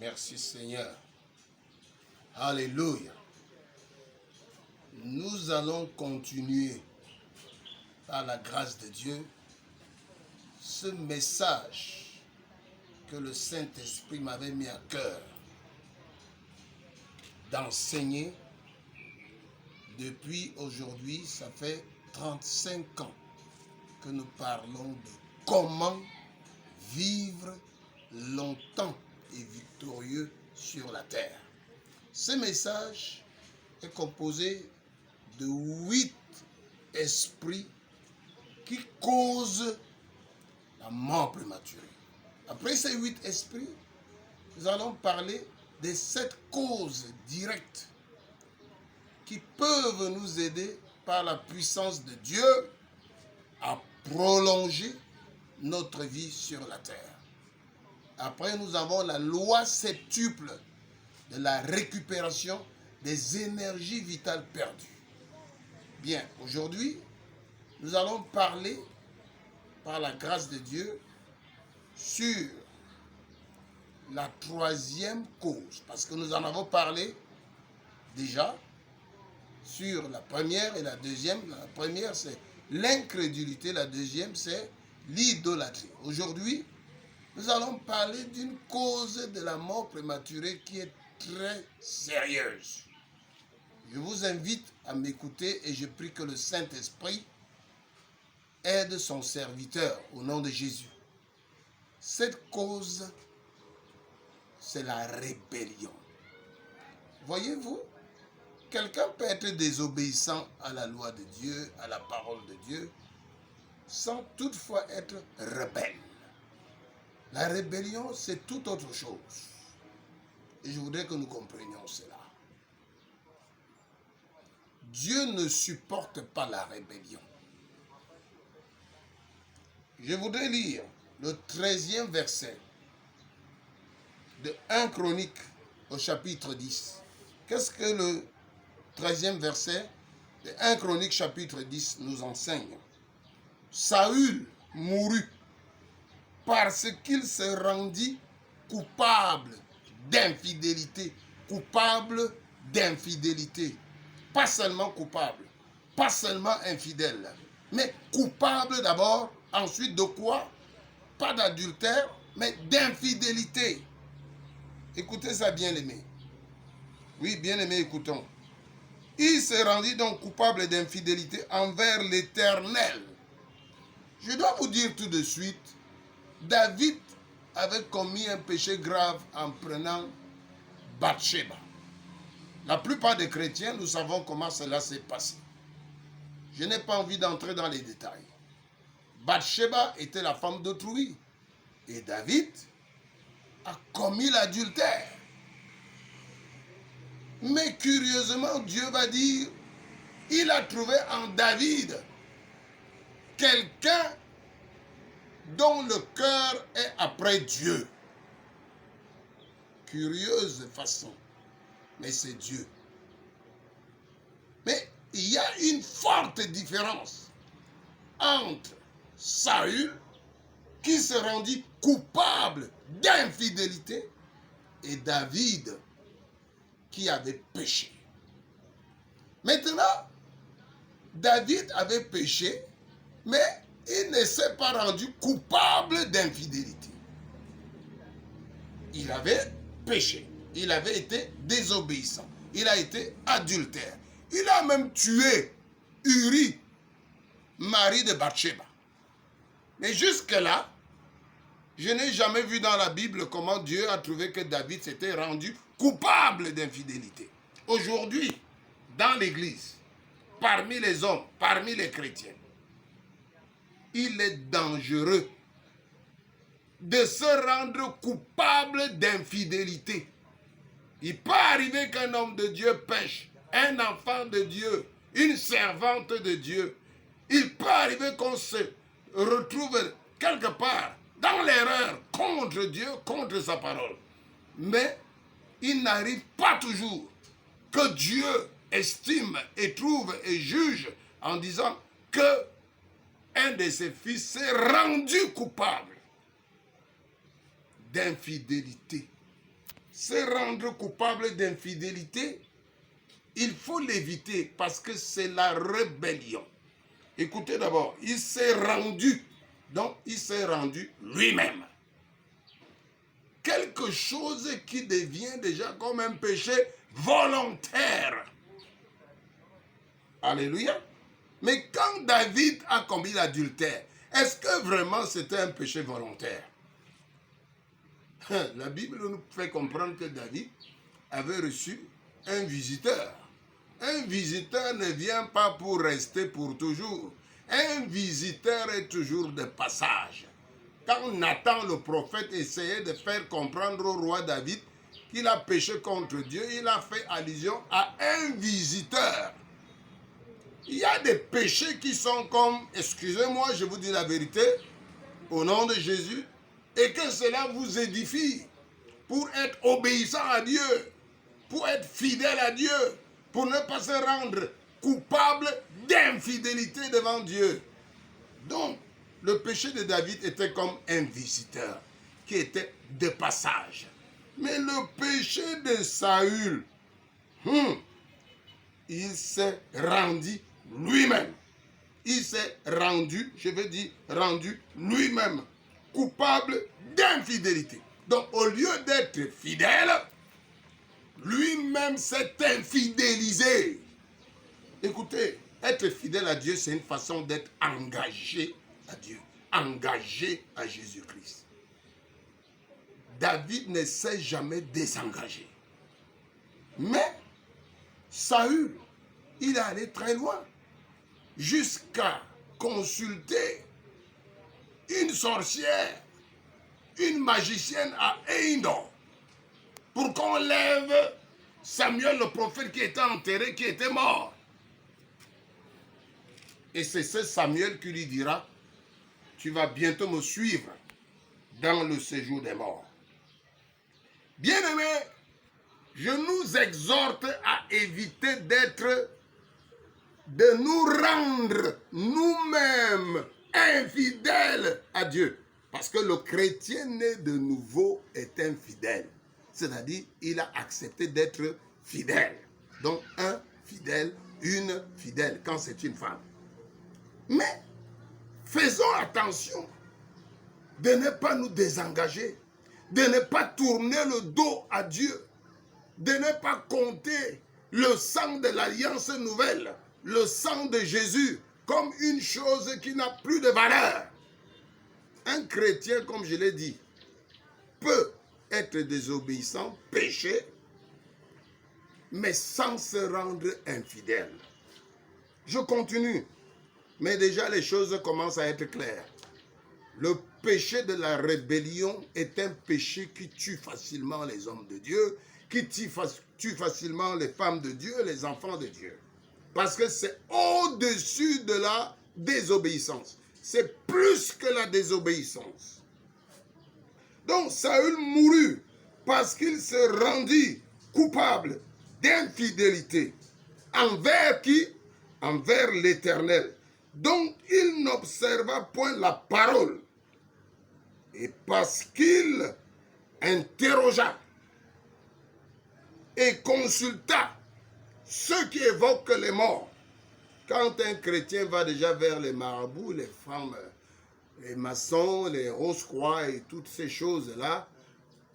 Merci Seigneur. Alléluia. Nous allons continuer par la grâce de Dieu ce message que le Saint-Esprit m'avait mis à cœur d'enseigner depuis aujourd'hui. Ça fait 35 ans que nous parlons de comment vivre longtemps et victorieux sur la terre. Ce message est composé de 8 esprits qui causent la mort prématurée. Après ces 8 esprits, nous allons parler des 7 causes directes qui peuvent nous aider par la puissance de Dieu à prolonger notre vie sur la terre. Après, nous avons la loi septuple de la récupération des énergies vitales perdues. Bien, aujourd'hui, nous allons parler, par la grâce de Dieu, sur la 3e cause. Parce que nous en avons parlé déjà sur la première et la deuxième. La première, c'est l'incrédulité. La deuxième, c'est l'idolâtrie. Aujourd'hui, nous allons parler d'une cause de la mort prématurée qui est très sérieuse. Je vous invite à m'écouter et je prie que le Saint-Esprit aide son serviteur au nom de Jésus. Cette cause, c'est la rébellion. Voyez-vous, quelqu'un peut être désobéissant à la loi de Dieu, à la parole de Dieu, sans toutefois être rebelle. La rébellion, c'est tout autre chose. Et je voudrais que nous comprenions cela. Dieu ne supporte pas la rébellion. Je voudrais lire le 13e verset de 1 Chronique au chapitre 10. Qu'est-ce que le 13e verset de 1 Chronique chapitre 10 nous enseigne? Saül mourut parce qu'il se rendit coupable d'infidélité. Coupable d'infidélité. Pas seulement coupable, pas seulement infidèle, mais coupable d'abord, ensuite de quoi? Pas d'adultère, mais d'infidélité. Écoutez ça, bien-aimé. Oui, bien-aimé, écoutons. Il se rendit donc coupable d'infidélité envers l'Éternel. Je dois vous dire tout de suite, David avait commis un péché grave en prenant Bathsheba. La plupart des chrétiens, nous savons comment cela s'est passé. Je n'ai pas envie d'entrer dans les détails. Bathsheba était la femme d'autrui. Et David a commis l'adultère. Mais curieusement, Dieu va dire, il a trouvé en David quelqu'un dont le cœur est après Dieu. Curieuse façon, mais c'est Dieu. Mais il y a une forte différence entre Saül, qui se rendit coupable d'infidélité, et David, qui avait péché. Maintenant, David avait péché, mais il ne s'est pas rendu coupable d'infidélité. Il avait péché. Il avait été désobéissant. Il a été adultère. Il a même tué Uri, mari de Bathsheba. Mais jusque-là, je n'ai jamais vu dans la Bible comment Dieu a trouvé que David s'était rendu coupable d'infidélité. Aujourd'hui, dans l'Église, parmi les hommes, parmi les chrétiens, il est dangereux de se rendre coupable d'infidélité. Il peut arriver qu'un homme de Dieu pêche, un enfant de Dieu, une servante de Dieu. Il peut arriver qu'on se retrouve quelque part dans l'erreur contre Dieu, contre sa parole. Mais il n'arrive pas toujours que Dieu estime et trouve et juge en disant que un de ses fils s'est rendu coupable d'infidélité. se rendre coupable d'infidélité, il faut l'éviter parce que c'est la rébellion. Écoutez d'abord, il s'est rendu, donc il s'est rendu lui-même. Quelque chose qui devient déjà comme un péché volontaire. Alléluia. Mais quand David a commis l'adultère, est-ce que vraiment c'était un péché volontaire? La Bible nous fait comprendre que David avait reçu un visiteur. Un visiteur ne vient pas pour rester pour toujours. Un visiteur est toujours de passage. Quand Nathan le prophète essayait de faire comprendre au roi David qu'il a péché contre Dieu, il a fait allusion à un visiteur. Il y a des péchés qui sont comme, excusez-moi, je vous dis la vérité, au nom de Jésus, et que cela vous édifie pour être obéissant à Dieu, pour être fidèle à Dieu, pour ne pas se rendre coupable d'infidélité devant Dieu. Donc, le péché de David était comme un visiteur qui était de passage. Mais le péché de Saül, il s'est rendu lui-même. Il s'est rendu, je veux dire, rendu lui-même coupable d'infidélité. Donc, au lieu d'être fidèle, lui-même s'est infidélisé. Écoutez, être fidèle à Dieu, c'est une façon d'être engagé à Dieu, engagé à Jésus-Christ. David ne s'est jamais désengagé. Mais Saül, il est allé très loin, jusqu'à consulter une sorcière, une magicienne à Endor, pour qu'on lève Samuel le prophète qui était enterré, qui était mort. Et c'est ce Samuel qui lui dira, tu vas bientôt me suivre dans le séjour des morts. Bien-aimés, je nous exhorte à éviter de nous rendre nous-mêmes infidèles à Dieu. Parce que le chrétien né de nouveau est infidèle. C'est-à-dire, il a accepté d'être fidèle. Donc, un fidèle, une fidèle, quand c'est une femme. Mais, faisons attention de ne pas nous désengager, de ne pas tourner le dos à Dieu, de ne pas compter le sang de l'alliance nouvelle, le sang de Jésus, comme une chose qui n'a plus de valeur. Un chrétien, comme je l'ai dit, peut être désobéissant, pécher, mais sans se rendre infidèle. Je continue, mais déjà les choses commencent à être claires. Le péché de la rébellion est un péché qui tue facilement les hommes de Dieu, qui tue facilement les femmes de Dieu, les enfants de Dieu. Parce que c'est au-dessus de la désobéissance. C'est plus que la désobéissance. Donc Saül mourut parce qu'il se rendit coupable d'infidélité. Envers qui? Envers l'Éternel. Donc il n'observa point la parole. Et parce qu'il interrogea et consulta ceux qui évoquent les morts. Quand un chrétien va déjà vers les marabouts, les femmes, les maçons, les Rose-Croix et toutes ces choses-là,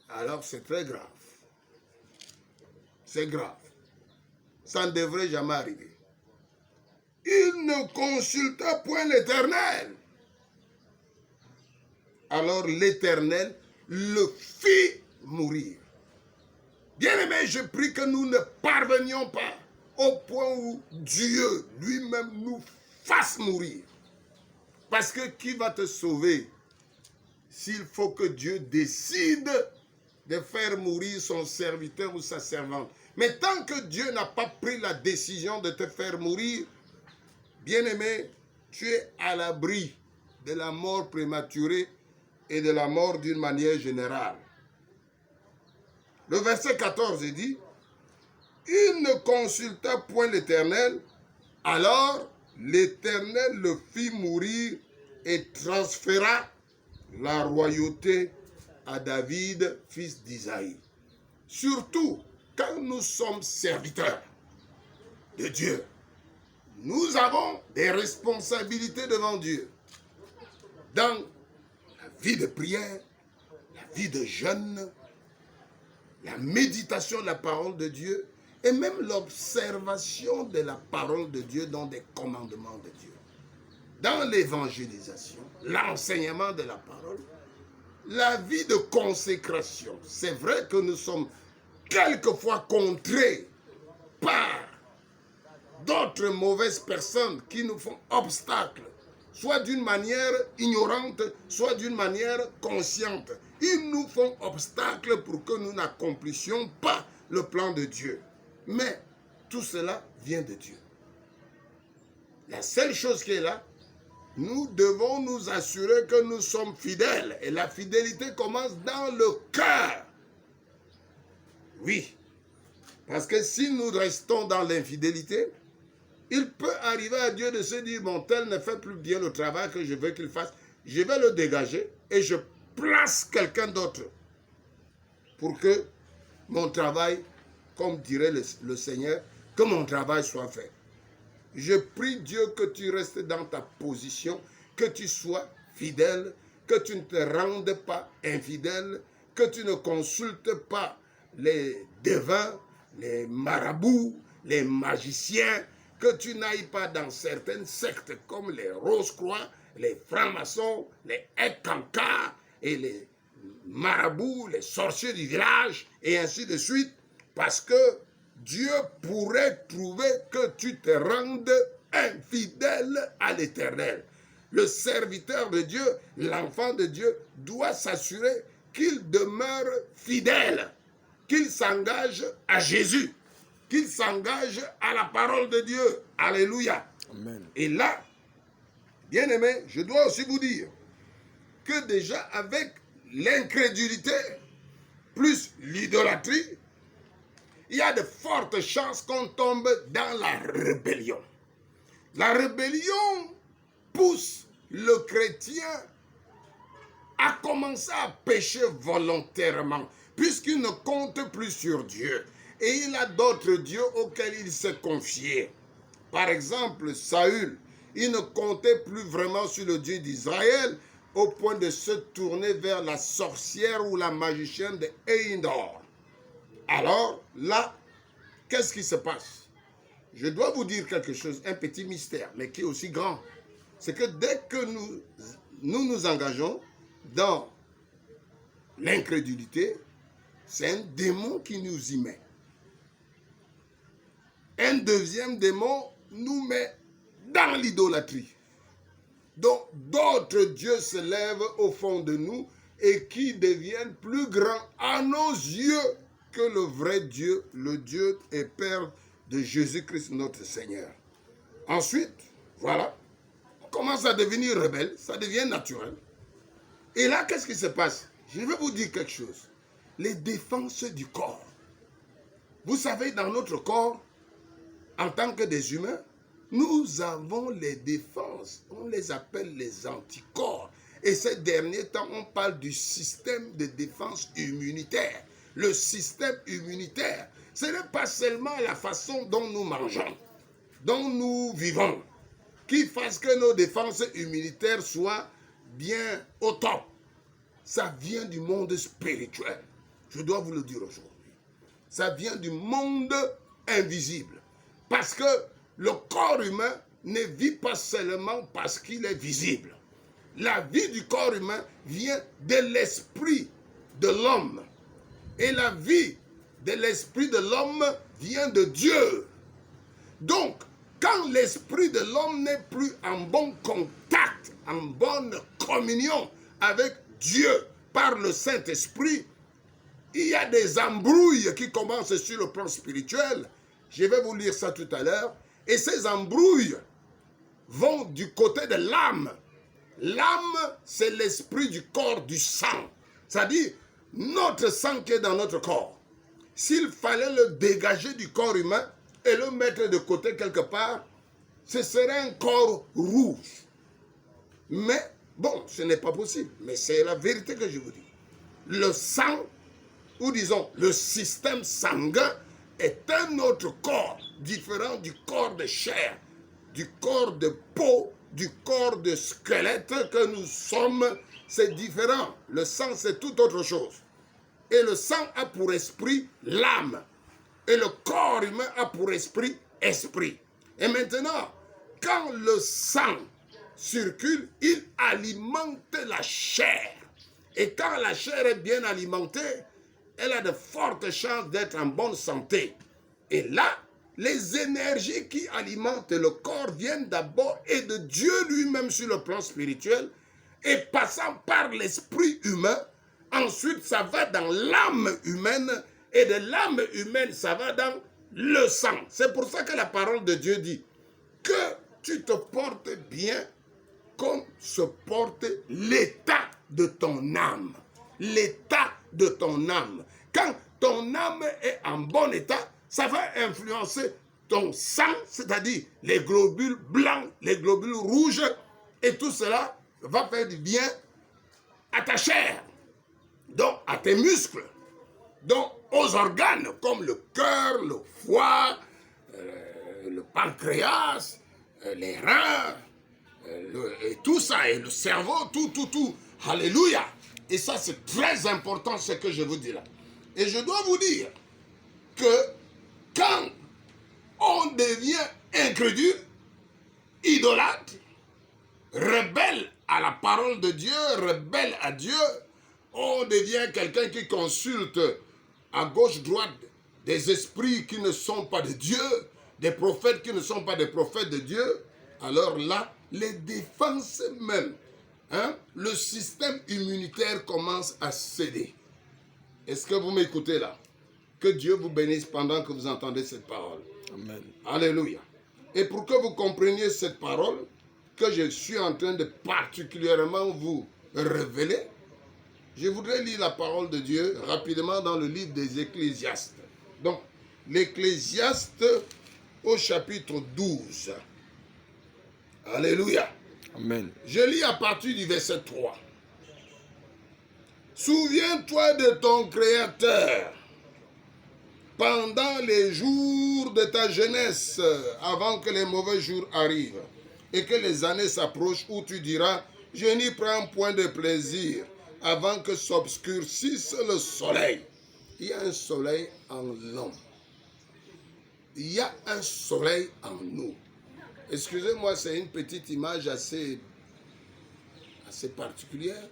alors c'est très grave. C'est grave. Ça ne devrait jamais arriver. Il ne consulta point l'Éternel. Alors l'Éternel le fit mourir. Bien-aimés, je prie que nous ne parvenions pas au point où Dieu lui-même nous fasse mourir. Parce que qui va te sauver s'il faut que Dieu décide de faire mourir son serviteur ou sa servante? Mais tant que Dieu n'a pas pris la décision de te faire mourir, bien-aimé, tu es à l'abri de la mort prématurée et de la mort d'une manière générale. Le verset 14 dit, « Il ne consulta point l'Éternel, alors l'Éternel le fit mourir et transféra la royauté à David, fils d'Isaïe. » surtout quand nous sommes serviteurs de Dieu, nous avons des responsabilités devant Dieu. Dans la vie de prière, la vie de jeûne, la méditation de la parole de Dieu et même l'observation de la parole de Dieu dans des commandements de Dieu. Dans l'évangélisation, l'enseignement de la parole, la vie de consécration. C'est vrai que nous sommes quelquefois contrés par d'autres mauvaises personnes qui nous font obstacle, soit d'une manière ignorante, soit d'une manière consciente. Ils nous font obstacle pour que nous n'accomplissions pas le plan de Dieu. Mais tout cela vient de Dieu. La seule chose qui est là, nous devons nous assurer que nous sommes fidèles. Et la fidélité commence dans le cœur. Oui. Parce que si nous restons dans l'infidélité, il peut arriver à Dieu de se dire, bon, tel ne fait plus bien le travail que je veux qu'il fasse. Je vais le dégager et je place quelqu'un d'autre pour que mon travail, comme dirait le Seigneur, que mon travail soit fait. Je prie Dieu que tu restes dans ta position, que tu sois fidèle, que tu ne te rendes pas infidèle, que tu ne consultes pas les devins, les marabouts, les magiciens, que tu n'ailles pas dans certaines sectes comme les Rose-Croix, les francs-maçons, les Ekankar et les marabouts, les sorciers du village et ainsi de suite, parce que Dieu pourrait trouver que tu te rendes infidèle à l'Éternel. Le serviteur de Dieu, l'enfant de Dieu, doit s'assurer qu'il demeure fidèle, qu'il s'engage à Jésus, qu'il s'engage à la parole de Dieu. Alléluia. Amen. Et là, bien-aimés, je dois aussi vous dire que déjà avec l'incrédulité plus l'idolâtrie, il y a de fortes chances qu'on tombe dans la rébellion. La rébellion pousse le chrétien à commencer à pécher volontairement, puisqu'il ne compte plus sur Dieu. Et il a d'autres dieux auxquels il s'est confié. Par exemple, Saül, il ne comptait plus vraiment sur le Dieu d'Israël, au point de se tourner vers la sorcière ou la magicienne de Endor. Alors, là, qu'est-ce qui se passe? Je dois vous dire quelque chose, un petit mystère, mais qui est aussi grand. C'est que dès que nous engageons dans l'incrédulité, c'est un démon qui nous y met. Un deuxième démon nous met dans l'idolâtrie. Donc, d'autres dieux se lèvent au fond de nous et qui deviennent plus grands à nos yeux que le vrai Dieu, le Dieu et Père de Jésus-Christ notre Seigneur. Ensuite, voilà, on commence à devenir rebelle, ça devient naturel. Et là, qu'est-ce qui se passe? Je vais vous dire quelque chose. Les défenses du corps. Vous savez, dans notre corps, en tant que des humains, nous avons les défenses. On les appelle les anticorps. Et ces derniers temps, on parle du système de défense immunitaire. Le système immunitaire, ce n'est pas seulement la façon dont nous mangeons, dont nous vivons, qui fasse que nos défenses immunitaires soient bien au top. Ça vient du monde spirituel. Je dois vous le dire aujourd'hui. Ça vient du monde invisible. Parce que le corps humain ne vit pas seulement parce qu'il est visible. La vie du corps humain vient de l'esprit de l'homme. Et la vie de l'esprit de l'homme vient de Dieu. Donc, quand l'esprit de l'homme n'est plus en bon contact, en bonne communion avec Dieu par le Saint-Esprit, il y a des embrouilles qui commencent sur le plan spirituel. Je vais vous lire ça tout à l'heure. Et ces embrouilles vont du côté de l'âme. L'âme, c'est l'esprit du corps, du sang. C'est-à-dire, notre sang qui est dans notre corps. S'il fallait le dégager du corps humain et le mettre de côté quelque part, ce serait un corps rouge. Mais, bon, ce n'est pas possible. Mais c'est la vérité que je vous dis. Le sang ou disons le système sanguin, est un autre corps, différent du corps de chair, du corps de peau, du corps de squelette que nous sommes. C'est différent. Le sang, c'est tout autre chose. Et le sang a pour esprit l'âme. Et le corps humain a pour esprit esprit. Et maintenant, quand le sang circule, il alimente la chair. Et quand la chair est bien alimentée, elle a de fortes chances d'être en bonne santé. Et là, les énergies qui alimentent le corps viennent d'abord et de Dieu lui-même sur le plan spirituel, et passant par l'esprit humain, ensuite ça va dans l'âme humaine, et de l'âme humaine ça va dans le sang. C'est pour ça que la parole de Dieu dit que tu te portes bien comme se porte l'état de ton âme. L'état de ton âme. Quand ton âme est en bon état, ça va influencer ton sang, c'est-à-dire les globules blancs, les globules rouges, et tout cela va faire du bien à ta chair, donc à tes muscles, donc aux organes comme le cœur, le foie, le pancréas, les reins, et tout ça, et le cerveau, tout. Alléluia. Et ça, c'est très important ce que je vous dis là. Et je dois vous dire que quand on devient incrédule, idolâtre, rebelle à la parole de Dieu, rebelle à Dieu, on devient quelqu'un qui consulte à gauche-droite des esprits qui ne sont pas de Dieu, des prophètes qui ne sont pas des prophètes de Dieu, alors là, les défenses même, le système immunitaire commence à céder. Est-ce que vous m'écoutez là? Que Dieu vous bénisse pendant que vous entendez cette parole. Amen. Alléluia. Et pour que vous compreniez cette parole, que je suis en train de particulièrement vous révéler, je voudrais lire la parole de Dieu rapidement dans le livre des Ecclésiastes. Donc, l'Ecclésiaste au chapitre 12. Alléluia. Amen. Je lis à partir du verset 3. Souviens-toi de ton Créateur pendant les jours de ta jeunesse, avant que les mauvais jours arrivent, et que les années s'approchent où tu diras, je n'y prends point de plaisir, avant que s'obscurcisse le soleil. Il y a un soleil en l'homme. Il y a un soleil en nous. Excusez-moi, c'est une petite image assez particulière.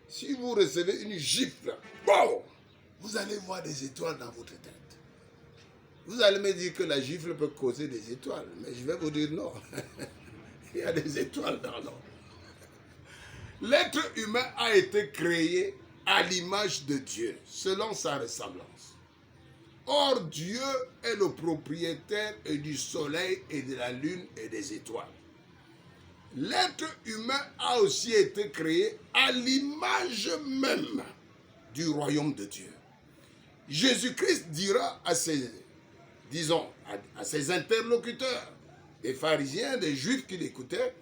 Si vous recevez une gifle, wow, vous allez voir des étoiles dans votre tête. Vous allez me dire que la gifle peut causer des étoiles, mais je vais vous dire non. Il y a des étoiles dans l'homme. L'être humain a été créé à l'image de Dieu, selon sa ressemblance. Or, Dieu est le propriétaire du soleil et de la lune et des étoiles. L'être humain a aussi été créé à l'image même du royaume de Dieu. Jésus-Christ dira à ses interlocuteurs, des pharisiens, des juifs qui l'écoutaient,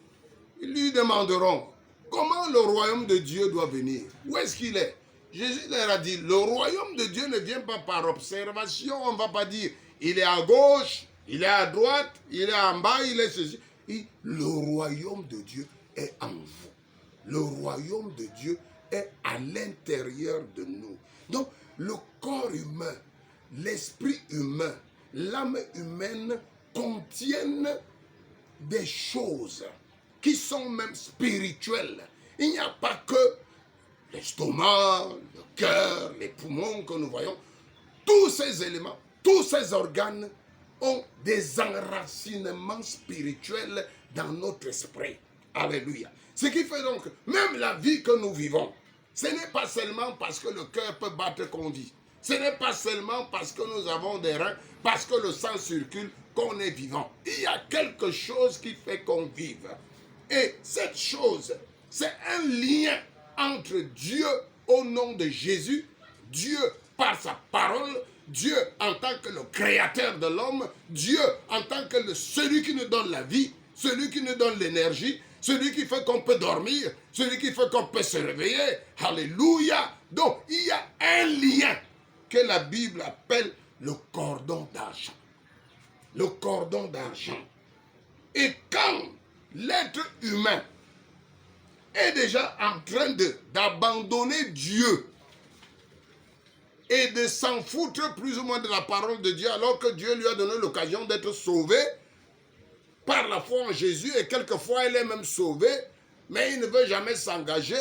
ils lui demanderont comment le royaume de Dieu doit venir. Où est-ce qu'il est? Jésus leur a dit, le royaume de Dieu ne vient pas par observation. On ne va pas dire, il est à gauche, il est à droite, il est en bas, il est ceci. Et le royaume de Dieu est en vous. Le royaume de Dieu est à l'intérieur de nous. Donc, le corps humain, l'esprit humain, l'âme humaine contiennent des choses qui sont même spirituelles. Il n'y a pas que l'estomac, le cœur, les poumons que nous voyons. Tous ces éléments, tous ces organes ont des enracinements spirituels dans notre esprit. Alléluia. Ce qui fait donc, même la vie que nous vivons, ce n'est pas seulement parce que le cœur peut battre qu'on vit. Ce n'est pas seulement parce que nous avons des reins, parce que le sang circule, qu'on est vivant. Il y a quelque chose qui fait qu'on vive. Et cette chose, c'est un lien entre Dieu au nom de Jésus, Dieu par sa parole, Dieu en tant que le créateur de l'homme, Dieu en tant que celui qui nous donne la vie, celui qui nous donne l'énergie, celui qui fait qu'on peut dormir, celui qui fait qu'on peut se réveiller. Alléluia. Donc, il y a un lien que la Bible appelle le cordon d'argent. Le cordon d'argent. Et quand l'être humain est déjà en train d'abandonner Dieu et de s'en foutre plus ou moins de la parole de Dieu, alors que Dieu lui a donné l'occasion d'être sauvé par la foi en Jésus, et quelquefois il est même sauvé, mais il ne veut jamais s'engager.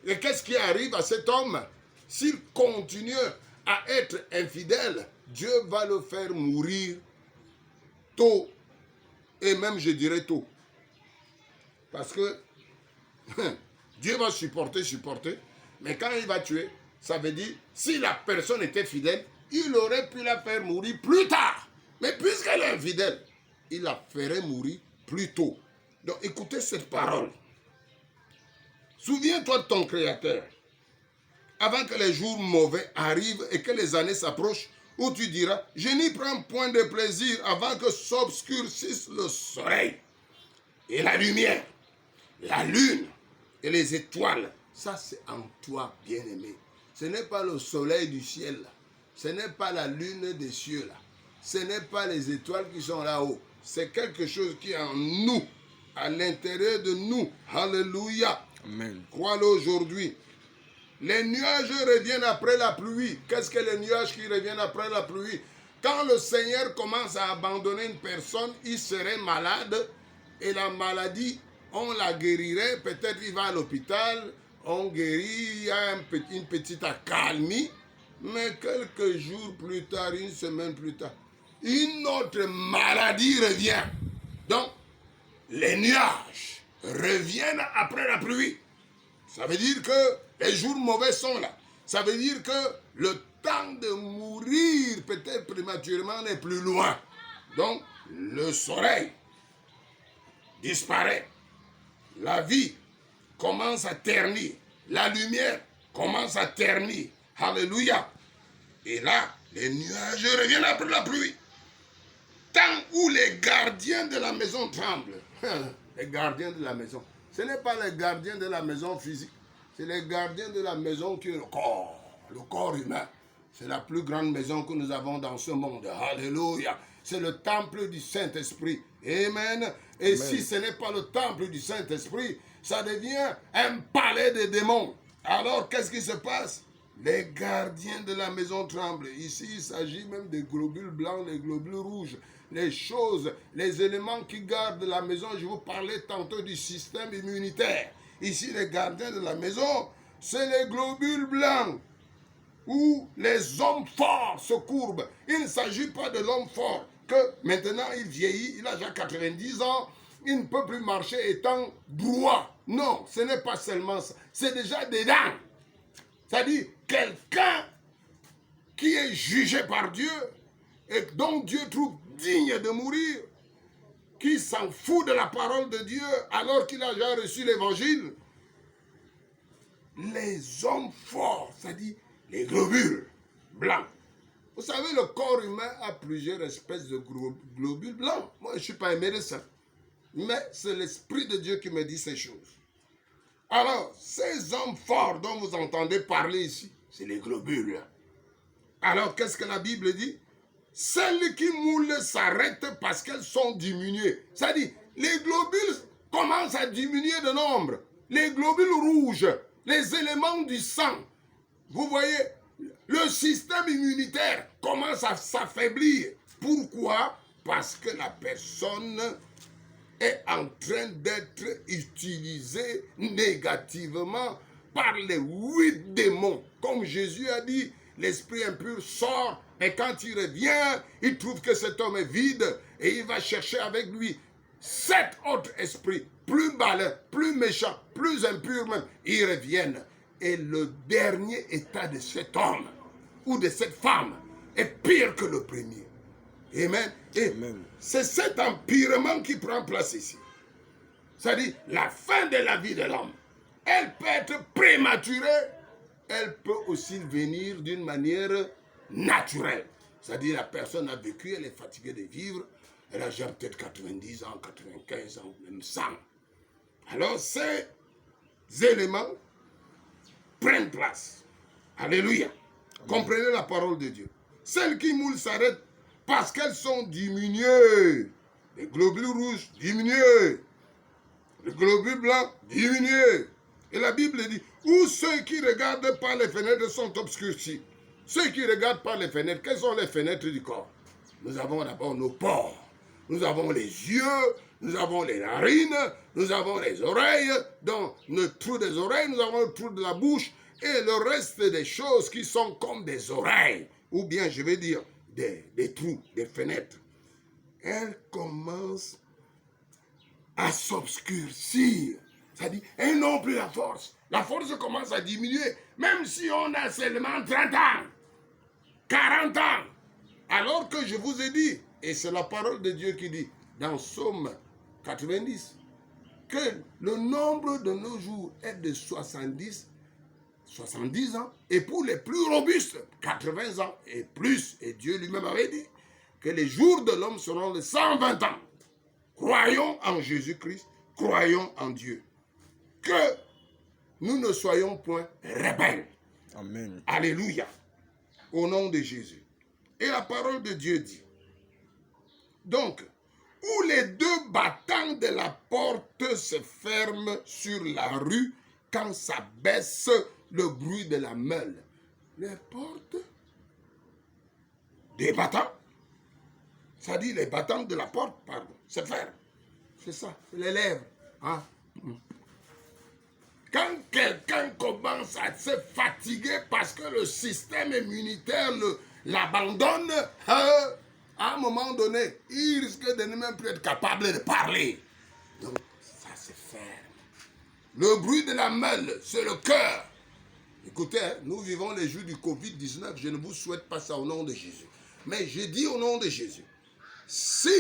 Et qu'est-ce qui arrive à cet homme? S'il continue à être infidèle, Dieu va le faire mourir tôt, et même je dirais tôt. Parce que Dieu va supporter, mais quand il va tuer, ça veut dire, si la personne était fidèle, il aurait pu la faire mourir plus tard. Mais puisqu'elle est infidèle, il la ferait mourir plus tôt. Donc écoutez cette parole. Souviens-toi de ton Créateur, avant que les jours mauvais arrivent et que les années s'approchent, où tu diras, je n'y prends point de plaisir avant que s'obscurcisse le soleil et la lumière, la lune et les étoiles. Ça, c'est en toi, bien-aimé. Ce n'est pas le soleil du ciel, là. Ce n'est pas la lune des cieux, là. Ce n'est pas les étoiles qui sont là-haut. C'est quelque chose qui est en nous, à l'intérieur de nous. Alléluia. Amen. Crois-le aujourd'hui. Les nuages reviennent après la pluie. Qu'est-ce que les nuages qui reviennent après la pluie? Quand le Seigneur commence à abandonner une personne, il serait malade et la maladie, on la guérirait. Peut-être il va à l'hôpital, on guérit, il y a une petite accalmie. Mais quelques jours plus tard, une semaine plus tard, une autre maladie revient. Donc, les nuages reviennent après la pluie. Ça veut dire que les jours mauvais sont là. Ça veut dire que le temps de mourir, peut-être prématurément, n'est plus loin. Donc, le soleil disparaît. La vie commence à ternir. La lumière commence à ternir. Alléluia. Et là, les nuages reviennent après la pluie. Tant où les gardiens de la maison tremblent. Les gardiens de la maison. Ce n'est pas les gardiens de la maison physique. C'est les gardiens de la maison qui est le corps humain. C'est la plus grande maison que nous avons dans ce monde. Alléluia. C'est le temple du Saint-Esprit. Amen. Et Amen. Si ce n'est pas le temple du Saint-Esprit, ça devient un palais de démons. Alors, qu'est-ce qui se passe? Les gardiens de la maison tremblent. Ici, il s'agit même des globules blancs, des globules rouges. Les choses, les éléments qui gardent la maison. Je vous parlais tantôt du système immunitaire. Ici, les gardiens de la maison, c'est les globules blancs où les hommes forts se courbent. Il ne s'agit pas de l'homme fort que maintenant il vieillit, il a déjà 90 ans, il ne peut plus marcher étant droit. Non, ce n'est pas seulement ça. C'est déjà dedans. C'est-à-dire quelqu'un qui est jugé par Dieu et dont Dieu trouve digne de mourir, qui s'en fout de la parole de Dieu alors qu'il a déjà reçu l'évangile. Les hommes forts, c'est-à-dire les globules blancs. Vous savez, le corps humain a plusieurs espèces de globules blancs. Moi, je ne suis pas un médecin, mais c'est l'Esprit de Dieu qui me dit ces choses. Alors, ces hommes forts dont vous entendez parler ici, c'est les globules. Alors, qu'est-ce que la Bible dit? Celles qui moulent s'arrêtent parce qu'elles sont diminuées. C'est-à-dire, les globules commencent à diminuer de nombre. Les globules rouges, les éléments du sang. Vous voyez, le système immunitaire commence à s'affaiblir. Pourquoi? Parce que la personne est en train d'être utilisée négativement par les 8 démons. Comme Jésus a dit, l'esprit impur sort, et quand il revient, il trouve que cet homme est vide, et il va chercher avec lui 7 autres esprits, plus malins, plus méchants, plus impurs même. Ils reviennent. Et le dernier état de cet homme, ou de cette femme, est pire que le premier. Amen. Et c'est cet empirement qui prend place ici. C'est-à-dire, la fin de la vie de l'homme, elle peut être prématurée, elle peut aussi venir d'une manière naturelle. C'est-à-dire, la personne a vécu, elle est fatiguée de vivre, elle a déjà peut-être 90 ans, 95 ans, même 100. Alors, ces éléments prennent place. Alléluia. Comprenez la parole de Dieu. Celles qui moulent s'arrêtent parce qu'elles sont diminuées. Les globules rouges, diminués. Les globules blancs, diminués. Et la Bible dit, où ceux qui regardent par les fenêtres sont obscurcis. Ceux qui regardent par les fenêtres, quelles sont les fenêtres du corps? Nous avons d'abord nos pores. Nous avons les yeux, nous avons les narines, nous avons les oreilles. Dans le trou des oreilles, nous avons le trou de la bouche. Et le reste des choses qui sont comme des oreilles. Ou bien, je vais dire, des trous, des fenêtres. Elles commencent à s'obscurcir. C'est-à-dire, elles n'ont plus la force. La force commence à diminuer. Même si on a seulement 30 ans, 40 ans. Alors que je vous ai dit, et c'est la parole de Dieu qui dit, dans Psaume 90, que le nombre de nos jours est de 70 ans, et pour les plus robustes, 80 ans et plus. Et Dieu lui-même avait dit que les jours de l'homme seront de 120 ans. Croyons en Jésus-Christ, croyons en Dieu. Que nous ne soyons point rebelles. Amen. Alléluia. Au nom de Jésus. Et la parole de Dieu dit, donc, où les deux battants de la porte se ferment sur la rue quand ça baisse le bruit de la meule. Les portes des battants, ça dit les battants de la porte, pardon, se ferment. C'est ça, les lèvres. Hein? Quand quelqu'un commence à se fatiguer parce que le système immunitaire l'abandonne, à un moment donné, il risque de ne même plus être capable de parler. Donc, ça se ferme. Le bruit de la meule, c'est le cœur. Écoutez, hein, nous vivons les jours du Covid-19, je ne vous souhaite pas ça au nom de Jésus. Mais je dis au nom de Jésus, si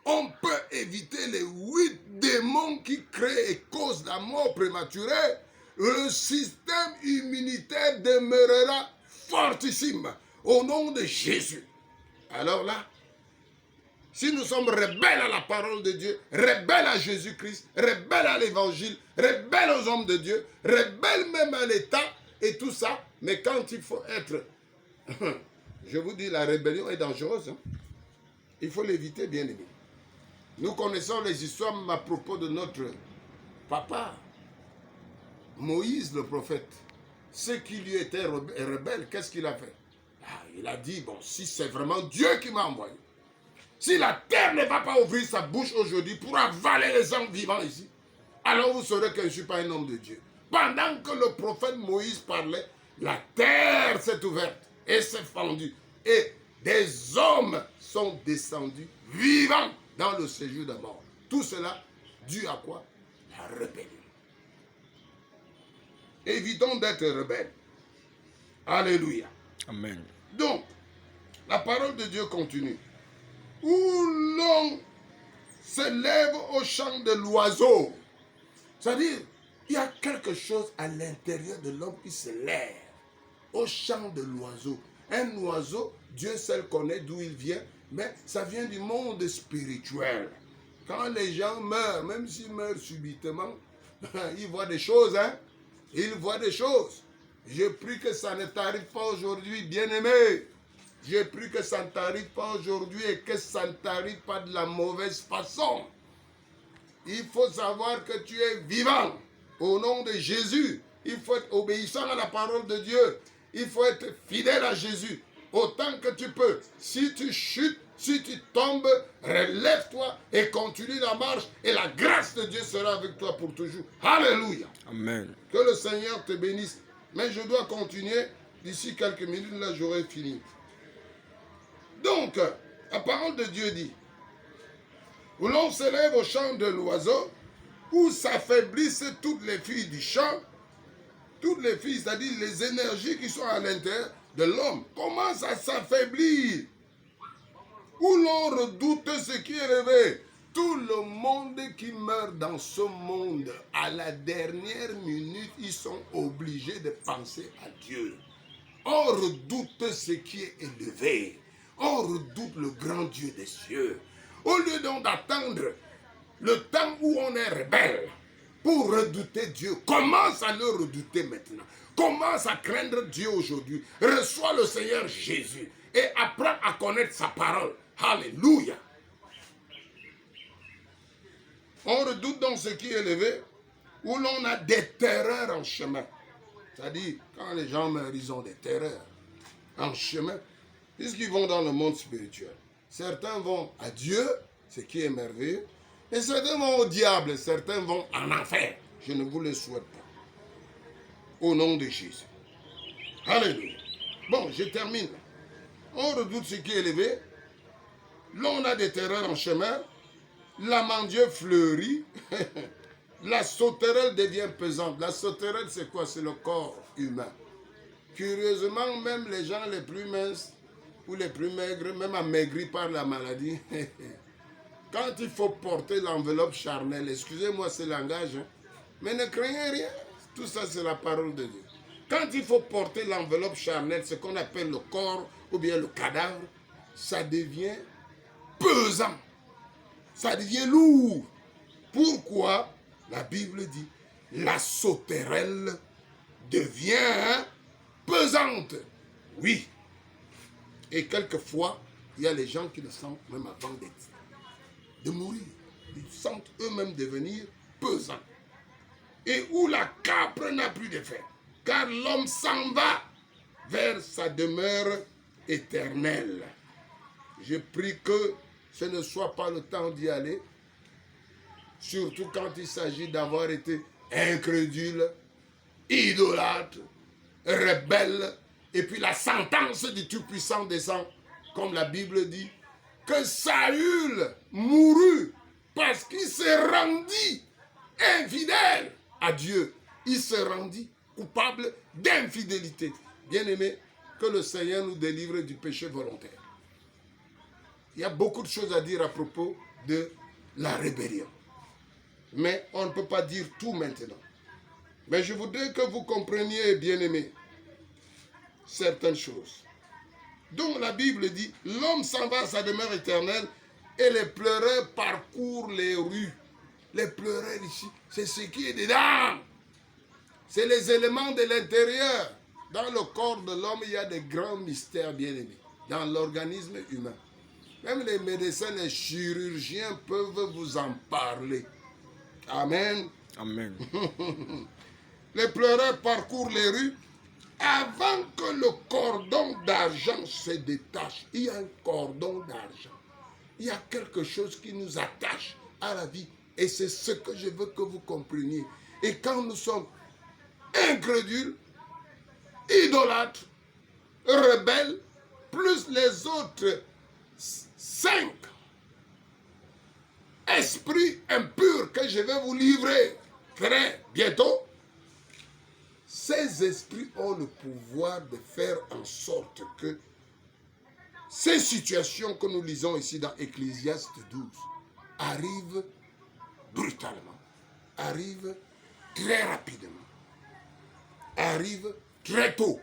on peut éviter les 8 démons qui créent et causent la mort prématurée, le système immunitaire demeurera fortissime au nom de Jésus. Alors là, si nous sommes rebelles à la parole de Dieu, rebelles à Jésus-Christ, rebelles à l'évangile, rebelles aux hommes de Dieu, rebelles même à l'État et tout ça, mais quand il faut être... Je vous dis, la rébellion est dangereuse. Hein? Il faut l'éviter, bien aimé. Nous connaissons les histoires à propos de notre papa, Moïse le prophète. Ce qui lui était rebelle, qu'est-ce qu'il a fait? Il a dit, bon, si c'est vraiment Dieu qui m'a envoyé, si la terre ne va pas ouvrir sa bouche aujourd'hui pour avaler les hommes vivants ici, alors vous saurez que je ne suis pas un homme de Dieu. Pendant que le prophète Moïse parlait, la terre s'est ouverte et s'est fendue. Et des hommes sont descendus vivants dans le séjour de mort. Tout cela dû à quoi? La rébellion. Évitons d'être rebelles. Alléluia. Amen. Donc, la parole de Dieu continue. Où l'on se lève au chant de l'oiseau. C'est-à-dire, il y a quelque chose à l'intérieur de l'homme qui se lève au chant de l'oiseau. Un oiseau, Dieu seul connaît d'où il vient, mais ça vient du monde spirituel. Quand les gens meurent, même s'ils meurent subitement, ils voient des choses, hein? Ils voient des choses. Je prie que ça ne t'arrive pas aujourd'hui, bien-aimé. Je prie que ça ne t'arrive pas aujourd'hui et que ça ne t'arrive pas de la mauvaise façon. Il faut savoir que tu es vivant au nom de Jésus. Il faut être obéissant à la parole de Dieu. Il faut être fidèle à Jésus autant que tu peux. Si tu chutes, si tu tombes, relève-toi et continue la marche et la grâce de Dieu sera avec toi pour toujours. Alléluia. Amen. Que le Seigneur te bénisse. Mais je dois continuer. D'ici quelques minutes, là, j'aurai fini. Donc, la parole de Dieu dit, où l'on s'élève au chant de l'oiseau, où s'affaiblissent toutes les filles du champ, toutes les filles, c'est-à-dire les énergies qui sont à l'intérieur de l'homme, commencent à s'affaiblir. Où l'on redoute ce qui est rêvé. Tout le monde qui meurt dans ce monde, à la dernière minute, ils sont obligés de penser à Dieu. On redoute ce qui est élevé. On redoute le grand Dieu des cieux. Au lieu donc d'attendre le temps où on est rebelle pour redouter Dieu, commence à le redouter maintenant. Commence à craindre Dieu aujourd'hui. Reçois le Seigneur Jésus et apprends à connaître sa parole. Alléluia. On redoute donc ce qui est élevé, où l'on a des terreurs en chemin. C'est-à-dire, quand les gens meurent, ils ont des terreurs en chemin, puisqu'ils vont dans le monde spirituel. Certains vont à Dieu, ce qui est merveilleux, et certains vont au diable, certains vont en enfer. Je ne vous le souhaite pas. Au nom de Jésus. Alléluia. Bon, je termine. On redoute ce qui est élevé. L'on a des terreurs en chemin. L'amandieu fleurit. La sauterelle devient pesante. La sauterelle, c'est quoi? C'est le corps humain. Curieusement, même les gens les plus minces ou les plus maigres, même amaigris par la maladie, quand il faut porter l'enveloppe charnelle, excusez-moi ce langage, hein, mais ne craignez rien. Tout ça, c'est la parole de Dieu. Quand il faut porter l'enveloppe charnelle, ce qu'on appelle le corps ou bien le cadavre, ça devient pesant. Ça devient lourd. Pourquoi? La Bible dit, la sauterelle devient pesante. Oui. Et quelquefois, il y a les gens qui le sentent même avant de mourir. Ils sentent eux-mêmes devenir pesants. Et où la capre n'a plus d'effet. Car l'homme s'en va vers sa demeure éternelle. Je prie que ce ne soit pas le temps d'y aller. Surtout quand il s'agit d'avoir été incrédule, idolâtre, rebelle. Et puis la sentence du Tout-Puissant descend, comme la Bible dit, que Saül mourut parce qu'il s'est rendu infidèle à Dieu. Il se rendit coupable d'infidélité. Bien-aimé, que le Seigneur nous délivre du péché volontaire. Il y a beaucoup de choses à dire à propos de la rébellion. Mais on ne peut pas dire tout maintenant. Mais je voudrais que vous compreniez, bien-aimés, certaines choses. Donc la Bible dit, l'homme s'en va à sa demeure éternelle et les pleureurs parcourent les rues. Les pleureurs ici, c'est ce qui est dedans. C'est les éléments de l'intérieur. Dans le corps de l'homme, il y a des grands mystères, bien-aimés. Dans l'organisme humain. Même les médecins, les chirurgiens peuvent vous en parler. Amen. Amen. Les pleureurs parcourent les rues avant que le cordon d'argent se détache. Il y a un cordon d'argent. Il y a quelque chose qui nous attache à la vie. Et c'est ce que je veux que vous compreniez. Et quand nous sommes incrédules, idolâtres, rebelles, plus les autres 5 esprits impurs que je vais vous livrer très bientôt, ces esprits ont le pouvoir de faire en sorte que ces situations que nous lisons ici dans Ecclésiaste 12 arrivent brutalement, arrivent très rapidement, arrivent très tôt.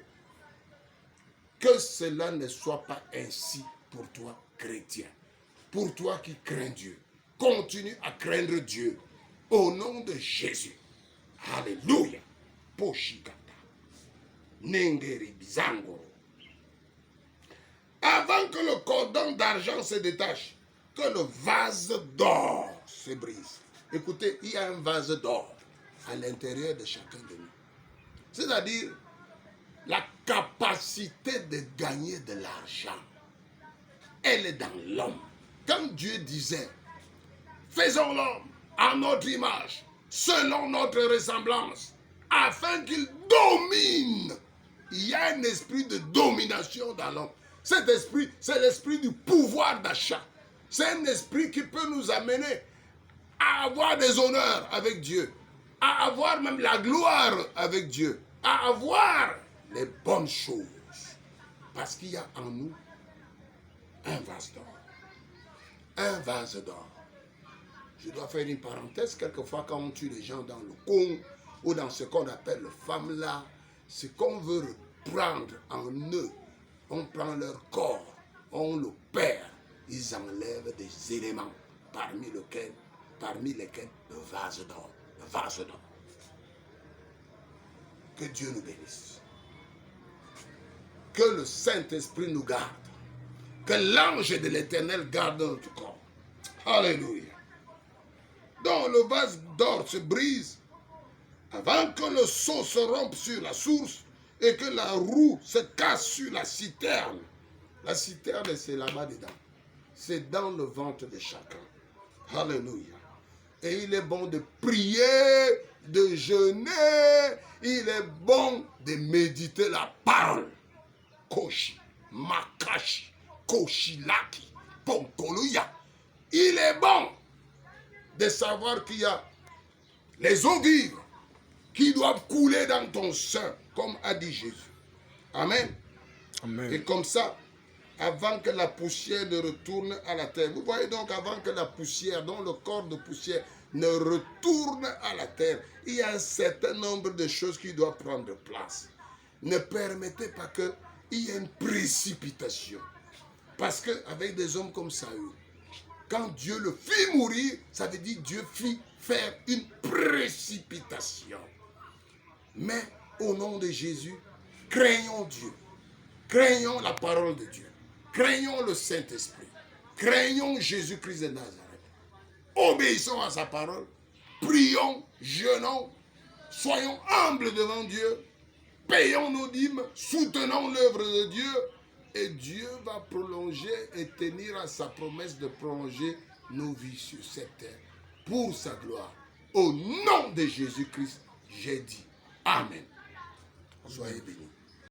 Que cela ne soit pas ainsi pour toi, chrétien. Pour toi qui crains Dieu. Continue à craindre Dieu. Au nom de Jésus. Alléluia. Poshikata. Nengeri bizangoro. Avant que le cordon d'argent se détache, que le vase d'or se brise. Écoutez, il y a un vase d'or à l'intérieur de chacun de nous. C'est-à-dire la capacité de gagner de l'argent. Elle est dans l'homme. Quand Dieu disait, faisons l'homme à notre image, selon notre ressemblance, afin qu'il domine. Il y a un esprit de domination dans l'homme. Cet esprit, c'est l'esprit du pouvoir d'achat. C'est un esprit qui peut nous amener à avoir des honneurs avec Dieu, à avoir même la gloire avec Dieu, à avoir les bonnes choses. Parce qu'il y a en nous un vase d'or. Un vase d'or. Je dois faire une parenthèse. Quelquefois, quand on tue les gens dans le Congo ou dans ce qu'on appelle le Famla, ce qu'on veut reprendre en eux, on prend leur corps, on le perd. Ils enlèvent des éléments parmi lesquels le vase d'or. Le vase d'or. Que Dieu nous bénisse. Que le Saint-Esprit nous garde. Que l'ange de l'Éternel garde notre corps. Alléluia. Donc le vase d'or se brise avant que le seau se rompe sur la source et que la roue se casse sur la citerne. La citerne, c'est là-bas dedans. C'est dans le ventre de chacun. Alléluia. Et il est bon de prier, de jeûner. Il est bon de méditer la parole. Koshi, Makashi, Koshilaki, Ponkoluya. Il est bon de savoir qu'il y a les eaux vives qui doivent couler dans ton sein, comme a dit Jésus. Amen. Amen. Et comme ça, avant que la poussière ne retourne à la terre. Vous voyez donc, avant que la poussière, dont le corps de poussière, ne retourne à la terre, il y a un certain nombre de choses qui doivent prendre place. Ne permettez pas qu'il y ait une précipitation. Parce qu'avec des hommes comme Saül, quand Dieu le fit mourir, ça veut dire Dieu fit faire une précipitation. Mais au nom de Jésus, craignons Dieu. Craignons la parole de Dieu. Craignons le Saint-Esprit. Craignons Jésus-Christ de Nazareth. Obéissons à sa parole. Prions, jeûnons. Soyons humbles devant Dieu. Payons nos dîmes. Soutenons l'œuvre de Dieu. Et Dieu va prolonger et tenir à sa promesse de prolonger nos vies sur cette terre. Pour sa gloire. Au nom de Jésus-Christ, j'ai dit Amen. Soyez bénis.